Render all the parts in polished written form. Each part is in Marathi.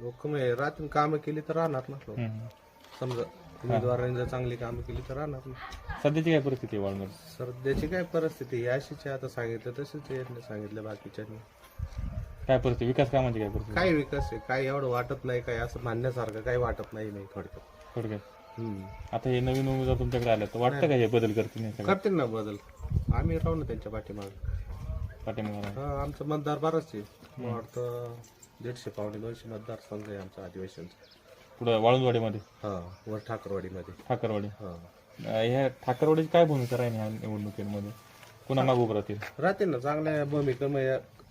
लोक रात्री कामं केली तर राहणार ना लोक. समजा उमेदवारांनी जर चांगली कामं केली तर राहणार ना. सध्याची काय परिस्थिती आहे वाळूंज? सध्याची काय परिस्थिती ही अशीच आहे. आता सांगितलं तसंच यांनी सांगितलं बाकीच्यांनी. काय परिस्थिती, विकास कामाची काय परिस्थिती काय विकास आहे, काय एवढं वाटत नाही, काय असं मानण्यासारखं काही वाटत नाही थोडक्यात. थोडक्यात? आता हे नवीन उमेदवार तुमच्याकडे आले तर वाटतं का हे बदल करतील नाही सगळं? करतील ना बदल. आम्ही राहू ना त्यांच्या पाठीमागे. पाठीमागे हा, आमचं मतदार बरंच आहे. मला वाटतं 150-200 मतदार संघ आहे आमचा आदिवासींचा. पुढं वाळुंजवाडीमध्ये? हा, वर ठाकरवाडीमध्ये. ठाकरवाडी. हा, ह्या ठाकरवाडीची काय भूमिका राहील ह्या निवडणुकीमध्ये? पुन्हा मागू राहतील? राहते ना चांगल्या भूमिका.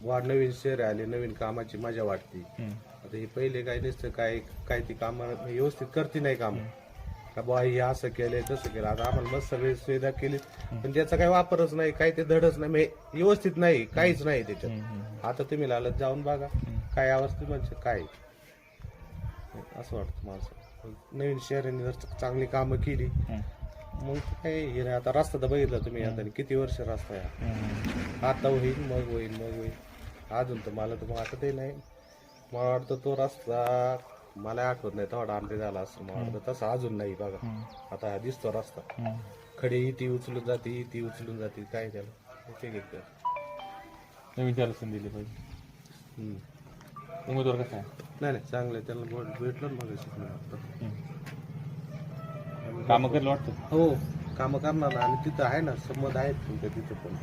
वाढ नवीन शहर आले, नवीन कामाची मजा वाटते. आता हे पहिले काय नसतं, काय ती कामं व्यवस्थित करते नाही काम का बा हे असं केलंय तसं केलं. आता आपण मस्त सगळी सुविधा केली पण त्याचा काही वापरच नाही, काही ते धडच नाही, व्यवस्थित नाही, काहीच नाही त्याच्यात. आता तुम्ही लालच जाऊन बघा काय अवस्था म्हणजे काय असं वाटतं माणसं. नवीन शहरांनी जर चांगली कामं केली मग काय हे नाही. आता रस्ता तर बघितला तुम्ही, आता किती वर्ष रस्ता आहे. आता होईल मग होईल मग होईल. अजून तर मला तर वाटतही नाही. मला वाटतं तो रस्ता मला आठवत नाही तेवढा आमटे झाला असं. मला वाटतं तसं अजून नाही बघा. आता हा दिसतो रस्ता, खडे ती उचलून जाते, ती उचलून जाते, काय त्याला उपयोग आहे. नवीन त्याला संधी दिली पाहिजे. उमेदवार कसा आहे? नाही नाही चांगलं आहे, त्याला भेटलं ना मग कामं करायला वाटतं? हो, कामं करणार ना. आणि तिथं आहे ना संमत आहेत तुमच्या तिथं पण.